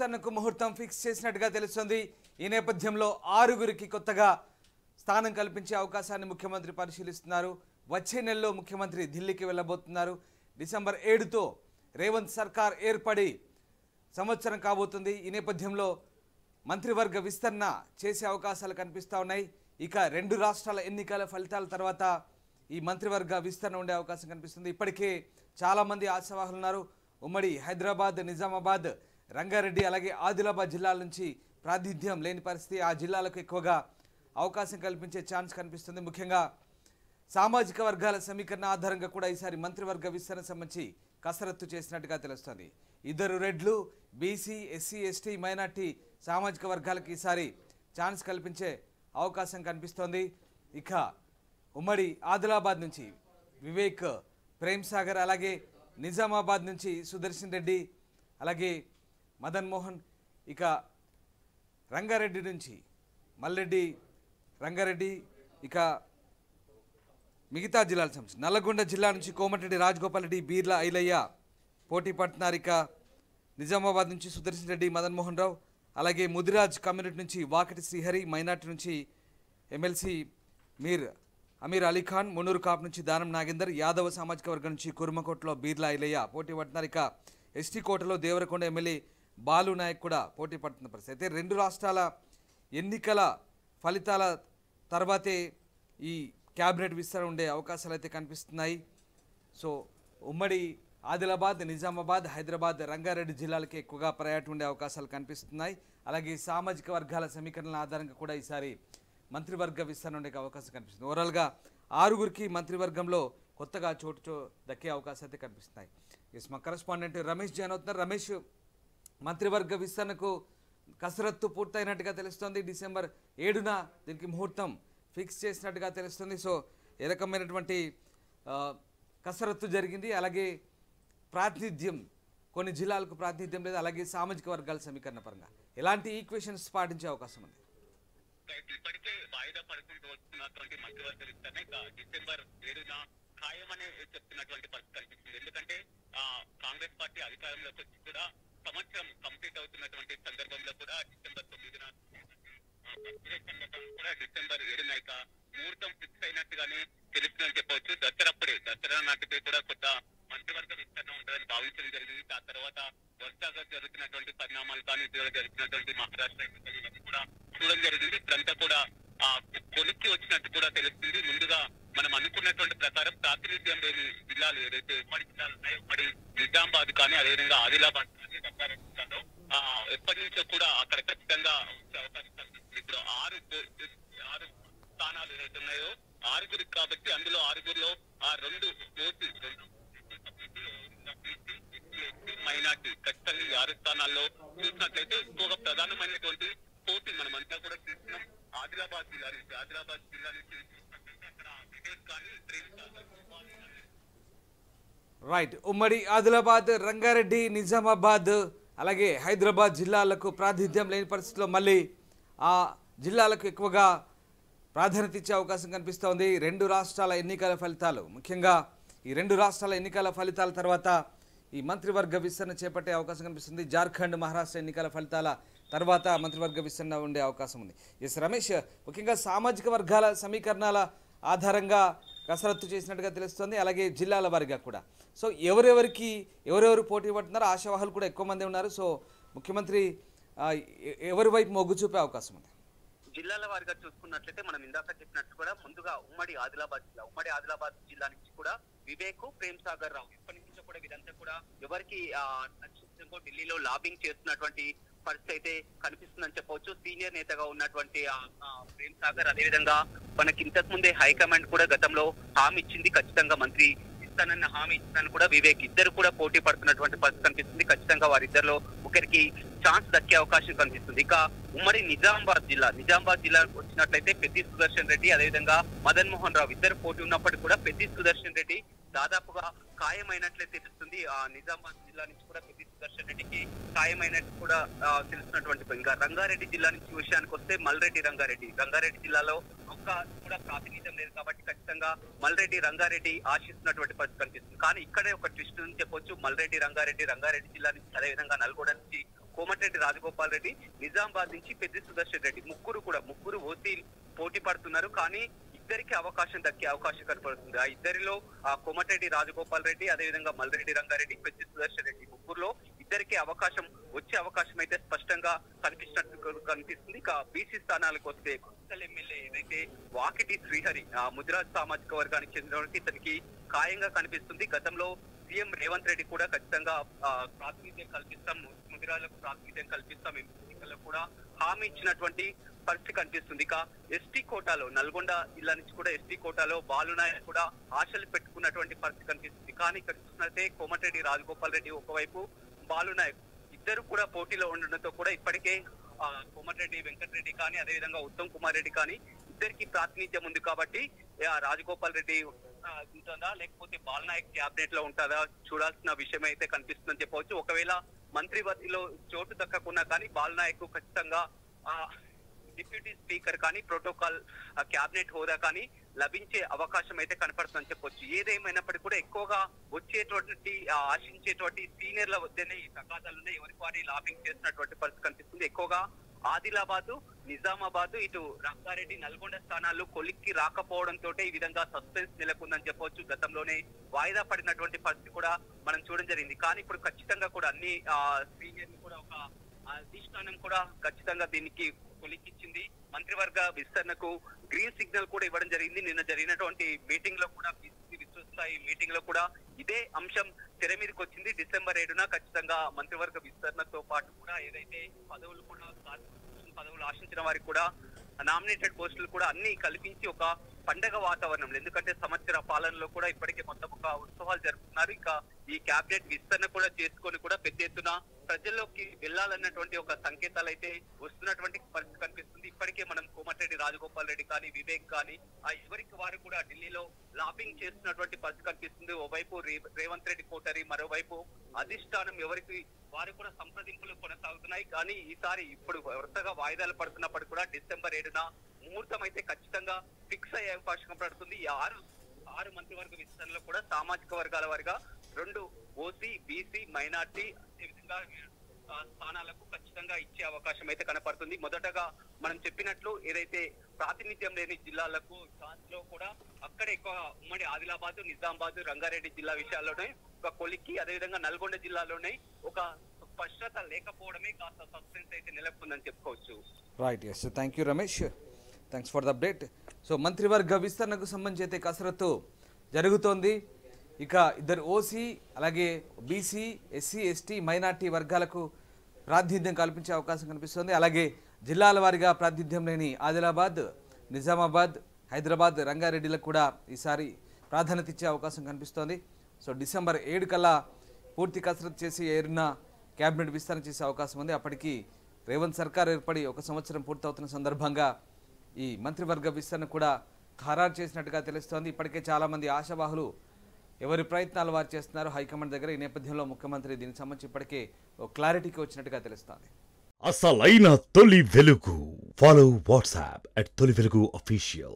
విస్తరణకు ముహూర్తం ఫిక్స్ చేసినట్టుగా తెలుస్తోంది. ఈ నేపథ్యంలో 6గురికి కొత్తగా స్థానం కల్పించే అవకాశాన్ని ముఖ్యమంత్రి పరిశీలిస్తున్నారు. వచ్చే నెలలో ముఖ్యమంత్రి ఢిల్లీకి వెళ్ళబోతున్నారు. డిసెంబర్ 7తో రేవంత్ సర్కార్ ఏర్పడి సంవత్సరం కాబోతుంది. ఈ నేపథ్యంలో మంత్రివర్గ విస్తరణ చేసే అవకాశాలు కనిపిస్తూ ఉన్నాయి. ఇక 2 రాష్ట్రాల ఎన్నికల ఫలితాల తర్వాత ఈ మంత్రివర్గ విస్తరణ ఉండే అవకాశం కనిపిస్తుంది. ఇప్పటికే చాలామంది ఆశావాహులు ఉన్నారు. ఉమ్మడి హైదరాబాద్, నిజామాబాద్, రంగారెడ్డి అలాగే ఆదిలాబాద్ జిల్లాల నుంచి ప్రాతినిధ్యం లేని పరిస్థితి. ఆ జిల్లాలకు ఎక్కువగా అవకాశం కల్పించే ఛాన్స్ కనిపిస్తుంది. ముఖ్యంగా సామాజిక వర్గాల సమీకరణ ఆధారంగా కూడా ఈసారి మంత్రివర్గ విస్తరణ సంబంధించి కసరత్తు చేసినట్టుగా తెలుస్తోంది. 2 రెడ్లు, బీసీ, ఎస్సీ, ఎస్టీ, మైనార్టీ సామాజిక వర్గాలకు ఈసారి ఛాన్స్ కల్పించే అవకాశం కనిపిస్తోంది. ఇక ఉమ్మడి ఆదిలాబాద్ నుంచి వివేక్, ప్రేమ్ సాగర్, అలాగే నిజామాబాద్ నుంచి సుదర్శన్ రెడ్డి, అలాగే మదన్ మోహన్, ఇక రంగారెడ్డి నుంచి మల్రెడ్డి, రంగారెడ్డి, ఇక మిగతా జిల్లాల సంబంధించి నల్లగొండ జిల్లా నుంచి కోమటిరెడ్డి రాజగోపాల్ రెడ్డి, బీర్ల ఐలయ్య పోటీ పడుతున్నారు. ఇక నిజామాబాద్ నుంచి సుదర్శన్ రెడ్డి, మదన్ మోహన్ రావు, అలాగే ముదిరాజ్ కమ్యూనిటీ నుంచి వాకటి శ్రీహరి, మైనార్టీ నుంచి ఎమ్మెల్సీ అమీర్ అలీఖాన్, మునూరు కాపు నుంచి దానం నాగేందర్, యాదవ సామాజిక వర్గం నుంచి కుర్మకోటలో బీర్ల ఐలయ్య పోటీ పడుతున్నారు. ఇక ఎస్టీ కోటలో దేవరకొండ ఎమ్మెల్యే బాలు నాయక్ కూడా పోటీ పడుతున్న పరిస్థితి. అయితే 2 రాష్ట్రాల ఎన్నికల ఫలితాల తర్వాతే ఈ క్యాబినెట్ విస్తరణ ఉండే అవకాశాలు అయితే కనిపిస్తున్నాయి. సో ఉమ్మడి ఆదిలాబాద్, నిజామాబాద్, హైదరాబాద్, రంగారెడ్డి జిల్లాలకి ఎక్కువగా ప్రయారిటీ ఉండే అవకాశాలు కనిపిస్తున్నాయి. అలాగే సామాజిక వర్గాల సమీకరణల ఆధారంగా కూడా ఈసారి మంత్రివర్గ విస్తరణ ఉండే అవకాశం కనిపిస్తుంది. ఓవరాల్గా 6గురికి మంత్రివర్గంలో కొత్తగా చోటు దక్కే అవకాశాలు అయితే కనిపిస్తున్నాయి. ఎస్, మా కరెస్పాండెంట్ రమేష్ జాయిన్ అవుతున్నారు. రమేష్, మంత్రివర్గ విస్తరణకు కసరత్తు పూర్తయినట్టుగా తెలుస్తోంది. డిసెంబర్ 7న దీనికి ముహూర్తం ఫిక్స్ చేసినట్టుగా తెలుస్తుంది. సో ఏ రకమైనటువంటి కసరత్తు జరిగింది, అలాగే ప్రాతినిధ్యం కొన్ని జిల్లాలకు ప్రాతినిధ్యం లేదు, అలాగే సామాజిక వర్గాల సమీకరణ పరంగా ఎలాంటి ఈక్వేషన్స్ పాటించే అవకాశం ఉంది? ఇప్పటికే వాయిదా పడుకుంటూ వస్తున్నటువంటి మంత్రివర్గ విస్తరణ డిసెంబర్ 7న ఖాయమనే చెప్తున్నటువంటి పరిస్థితి కనిపిస్తుంది. ఎందుకంటే కాంగ్రెస్ పార్టీ అధికారంలోకి వచ్చి కూడా సంవత్సరం కంప్లీట్ అవుతున్నటువంటి సందర్భంలో కూడా డిసెంబర్ 9న కూడా డిసెంబర్ 7న ముహూర్తం ఫిక్స్ అయినట్టుగానే తెలుస్తుందని చెప్పవచ్చు. దసరా నాటికి కూడా కొత్త మంత్రివర్గ విస్తరణ ఉంటుందని భావించడం జరిగింది. ఆ తర్వాత వరుసగా జరుగుతున్నటువంటి పరిణామాలు కానీ జరుగుతున్నటువంటి మహారాష్ట్ర ఎన్నికలు కూడా చూడడం జరిగింది. ఇప్పుడంతా కూడా కొలిక్కి వచ్చినట్టు కూడా తెలుస్తుంది. ముందుగా మనం అనుకున్నటువంటి ప్రకారం ప్రాతినిధ్యం లేని జిల్లాలు ఏదైతే ఉమ్మడి జిల్లాలు ఉన్నాయో, ఉమ్మడి నిజామాబాద్ కానీ అదేవిధంగా ఆదిలాబాద్ కానీ రంగారెడ్డి జిల్లాలో ఎప్పటి నుంచో కూడా అక్కడ ఖచ్చితంగా వచ్చే అవకాశం కనిపిస్తుంది. ఇప్పుడు 6 స్థానాలు ఏదైతే ఉన్నాయో 6గురికి కాబట్టి అందులో 6గురిలో 2 మైనార్టీ ఖచ్చితంగా ఈ 6 స్థానాల్లో చూసినట్లయితే ఇంకొక ప్రధానమైనటువంటి పోటీ మనం అంతా కూడా చూస్తున్నాం. ఆదిలాబాద్ జిల్లా నుంచి అక్కడ వివేక్ కానీ రైట్, ఉమ్మడి ఆదిలాబాద్, రంగారెడ్డి, నిజామాబాద్ అలాగే హైదరాబాద్ జిల్లాలకు ప్రాతినిధ్యం లేని పరిస్థితుల్లో మళ్ళీ ఆ జిల్లాలకు ఎక్కువగా ప్రాధాన్యత ఇచ్చే అవకాశం కనిపిస్తోంది. 2 రాష్ట్రాల ఎన్నికల ఫలితాలు, ముఖ్యంగా ఈ 2 రాష్ట్రాల ఎన్నికల ఫలితాల తర్వాత ఈ మంత్రివర్గ విస్తరణ చేపట్టే అవకాశం కనిపిస్తుంది. జార్ఖండ్, మహారాష్ట్ర ఎన్నికల ఫలితాల తర్వాత మంత్రివర్గ విస్తరణ ఉండే అవకాశం ఉంది. ఎస్ రమేష్, ముఖ్యంగా సామాజిక వర్గాల సమీకరణాల ఆధారంగా కసరత్తు చేసినట్టుగా తెలుస్తుంది, అలాగే జిల్లాల వారిగా కూడా. సో ఎవరెవరు పోటీ పడుతున్నారు? ఆశావాహులు కూడా ఎక్కువ మంది ఉన్నారు. సో ముఖ్యమంత్రి ఎవరి వైపు మొగ్గు చూపే అవకాశం ఉంది? జిల్లాల వారిగా చూసుకున్నట్లయితే మనం ఇందాక చెప్పినట్టు కూడా ముందుగా ఉమ్మడి ఆదిలాబాద్ జిల్లా నుంచి కూడా వివేక్, ప్రేమ్ సాగర్ రావు ఇప్పటి నుంచో కూడా వీరంతా కూడా ఎవరికి ఢిల్లీలో లాబింగ్ చేస్తున్నటువంటి పరిస్థితి అయితే కనిపిస్తుందని చెప్పవచ్చు. సీనియర్ నేతగా ఉన్నటువంటి ప్రేమ్ సాగర్, అదేవిధంగా మనకి ఇంతకు ముందే హైకమాండ్ కూడా గతంలో హామీ ఇచ్చింది, ఖచ్చితంగా మంత్రి ఇస్తానన్న హామీ ఇస్తానని కూడా వివేక్ ఇద్దరు కూడా పోటీ పడుతున్నటువంటి పరిస్థితి కనిపిస్తుంది. ఖచ్చితంగా వారిద్దరిలో ఒకరికి ఛాన్స్ దక్కే అవకాశం కనిపిస్తుంది. ఇక ఉమ్మడి నిజామాబాద్ జిల్లా వచ్చినట్లయితే పెద్ది సుదర్శన్ రెడ్డి, అదేవిధంగా మదన్ మోహన్ రావు ఇద్దరు పోటీ ఉన్నప్పటికీ కూడా పెద్ది సుదర్శన్ రెడ్డి దాదాపుగా ఖాయమైనట్లే తెలుస్తుంది. నిజామాబాద్ జిల్లా నుంచి కూడా పెద్ది సుదర్శన్ రెడ్డికి ఖాయమైనట్టు కూడా తెలుస్తున్నటువంటి. ఇంకా రంగారెడ్డి జిల్లా నుంచి విషయానికి వస్తే రంగారెడ్డి జిల్లాలో ఒక్క కూడా ప్రాతినిధ్యం లేదు కాబట్టి ఖచ్చితంగా రంగారెడ్డి ఆశిస్తున్నటువంటి పరిస్థితి కనిపిస్తుంది. కానీ ఇక్కడే ఒక ట్విస్ట్ అని చెప్పొచ్చు. రంగారెడ్డి జిల్లా నుంచి అదేవిధంగా నల్గొండ నుంచి కోమటిరెడ్డి రాజగోపాల్ రెడ్డి, నిజామాబాద్ నుంచి పెద్ది సుదర్శన్ రెడ్డి ముగ్గురు ఓసీ పోటీ పడుతున్నారు. కానీ ఇద్దరికి అవకాశం దక్కే అవకాశం కనపడుతుంది. ఆ ఇద్దరిలో ఆ కోమటిరెడ్డి రాజగోపాల్ రెడ్డి, అదేవిధంగా మల్రెడ్డి రంగారెడ్డి, పెద్ది సుదర్శన్ రెడ్డి ముగ్గురులో ఇద్దరికి వచ్చే అవకాశం అయితే స్పష్టంగా కనిపిస్తుంది. ఇక బీసీ స్థానాలకు వస్తే కొత్తల్ ఎమ్మెల్యే ఏదైతే వాకిటి శ్రీహరి ముదిరాజ్ సామాజిక వర్గానికి చెందినవారికి ఇతనికి ఖాయంగా కనిపిస్తుంది. గతంలో సీఎం రేవంత్ రెడ్డి కూడా ఖచ్చితంగా ప్రాతినిధ్యం కల్పిస్తాం, ముదిరాజులకు ప్రాతినిధ్యం కల్పిస్తాం ఎన్నికల్లో కూడా హామీ ఇచ్చినటువంటి పరిస్థితి కనిపిస్తుంది. ఇక ఎస్టీ కోటాలో నల్గొండ జిల్లా నుంచి కూడా ఎస్టీ కోటాలో బాలునాయక్ కూడా ఆశలు పెట్టుకున్నటువంటి పరిస్థితి కనిపిస్తుంది. కానీ ఇక్కడ చూసినట్లయితే కోమటిరెడ్డి రాజగోపాల్ రెడ్డి ఒకవైపు, బాలునాయక్ ఇద్దరు కూడా పోటీలో ఉండడంతో కూడా ఇప్పటికే కోమటిరెడ్డి వెంకటరెడ్డి కానీ అదేవిధంగా ఉత్తమ్ కుమార్ రెడ్డి కానీ ఇద్దరికి ప్రాతినిధ్యం ఉంది. కాబట్టి రాజగోపాల్ రెడ్డి ఉంటుందా లేకపోతే బాలనాయక్ క్యాబినెట్ లో ఉంటుందా చూడాల్సిన విషయం అయితే కనిపిస్తుందని చెప్పవచ్చు. ఒకవేళ మంత్రివర్గంలో చోటు దక్కకున్నా కానీ బాలనాయక్ ఖచ్చితంగా డిప్యూటీ స్పీకర్ కానీ ప్రోటోకాల్ క్యాబినెట్ హోదా కానీ లభించే అవకాశం అయితే కనపడుతుందని చెప్పొచ్చు. ఏదేమైనప్పటికీ కూడా ఎక్కువగా వచ్చేటువంటి ఆశించేటువంటి సీనియర్ల వద్దనే ఈ తగాదాలునే ఎవరికి వారి లాబింగ్ చేసినటువంటి పరిస్థితి కనిపిస్తుంది. ఎక్కువగా ఆదిలాబాద్, నిజామాబాద్, ఇటు రంగారెడ్డి, నల్గొండ స్థానాలు కొలిక్కి రాకపోవడంతో ఈ విధంగా సస్పెన్స్ నెలకొందని చెప్పవచ్చు. గతంలోనే వాయిదా పడినటువంటి పరిస్థితి కూడా మనం చూడడం జరిగింది. కానీ ఇప్పుడు ఖచ్చితంగా కూడా అన్ని సీనియర్లు కూడా ఒక అధిష్టానం కూడా ఖచ్చితంగా దీనికి కొలిక్కిచ్చింది. మంత్రివర్గ విస్తరణకు గ్రీన్ సిగ్నల్ కూడా ఇవ్వడం జరిగింది. నిన్న జరిగినటువంటి మీటింగ్ లో కూడా విస్తృతస్థాయి మీటింగ్ లో కూడా ఇదే అంశం తెర మీదకి వచ్చింది. డిసెంబర్ 7న ఖచ్చితంగా మంత్రివర్గ విస్తరణతో పాటు కూడా ఏదైతే పదవులు ఆశించిన వారికి కూడా నామినేటెడ్ పోస్టులు కూడా అన్ని కల్పించి ఒక పండగ వాతావరణంలో, ఎందుకంటే సంవత్సర పాలనలో కూడా ఇప్పటికే మొత్తం ఒక ఉత్సవాలు జరుపుతున్నారు. ఇంకా ఈ క్యాబినెట్ విస్తరణ కూడా చేసుకొని కూడా పెద్ద ఎత్తున ప్రజల్లోకి వెళ్లాలన్నటువంటి ఒక సంకేతాలు అయితే వస్తున్నటువంటి పరిస్థితి కనిపిస్తుంది. ఇప్పటికే మనం కోమటిరెడ్డి రాజగోపాల్ రెడ్డి కానీ వివేక్ కానీ ఎవరికి వారు కూడా ఢిల్లీలో లాబింగ్ చేస్తున్నటువంటి పరిస్థితి కనిపిస్తుంది. ఓవైపు రేవంత్ రెడ్డి కోటరి, మరోవైపు అధిష్టానం ఎవరికి వారు కూడా సంప్రదింపులు కొనసాగుతున్నాయి. కానీ ఈసారి ఇప్పుడు వరుసగా వాయిదాలు పడుతున్నప్పటికీ కూడా డిసెంబర్ 7న ముహూర్తం అయితే ఖచ్చితంగా ఫిక్స్ అయ్యే అవకాశం పడుతుంది. ఈ ఆరు మంత్రివర్గ విస్తరణలో కూడా సామాజిక వర్గాల వారిగా 2 ఓసీ, బీసీ, మైనార్టీ విధంగా స్థానాలకు ఖచ్చితంగా ఇచ్చే అవకాశం అయితే కనపడుతుంది. మొదటగా మనం చెప్పినట్లు ఏదైతే ప్రాతినిధ్యం లేని జిల్లాలకు దాంట్లో కూడా అక్కడ ఎక్కువ ఉమ్మడి ఆదిలాబాద్, నిజామాబాద్, రంగారెడ్డి జిల్లా విషయాల్లోనే ఒక కొలిక్కి, అదేవిధంగా నల్గొండ జిల్లాలోనే ఒక స్పష్టత లేకపోవడమే కాస్త సస్పెన్స్ అయితే నెలకొందని చెప్పుకోవచ్చు. Right, yes, thank you Ramesh, thanks for the update. So మంత్రివర్గ విస్తరణకు సంబంధించి అయితే కసరత్తు జరుగుతోంది. ఇక ఇద్దరు ఓసీ, అలాగే బీసీ, ఎస్సీ, ఎస్టీ, మైనార్టీ వర్గాలకు ప్రాతినిధ్యం కల్పించే అవకాశం కనిపిస్తోంది. అలాగే జిల్లాల వారీగా ప్రాతినిధ్యం లేని ఆదిలాబాద్, నిజామాబాద్, హైదరాబాద్, రంగారెడ్డిలకు కూడా ఈసారి ప్రాధాన్యత ఇచ్చే అవకాశం కనిపిస్తోంది. సో డిసెంబర్ 7 కల్లా పూర్తి కసరత్తు చేసి 7న క్యాబినెట్ విస్తరణ చేసే అవకాశం ఉంది. అప్పటికి రేవంత్ సర్కార్ ఏర్పడి 1 సంవత్సరం పూర్తవుతున్న సందర్భంగా ఈ మంత్రివర్గ విస్తరణ కూడా ఖరారు చేసినట్టుగా తెలుస్తోంది. ఇప్పటికే చాలామంది ఆశావాహులు ఎవరి ప్రయత్నాలు వారు చేస్తున్నారు హైకమాండ్ దగ్గర. ఈ నేపథ్యంలో ముఖ్యమంత్రి దీనికి సంబంధించి ఇప్పటికే క్లారిటీకి వచ్చినట్టుగా తెలుస్తోంది. అసలైన తొలి వెలుగు. ఫాలో వాట్సాప్ @తొలి వెలుగు అఫీషియల్.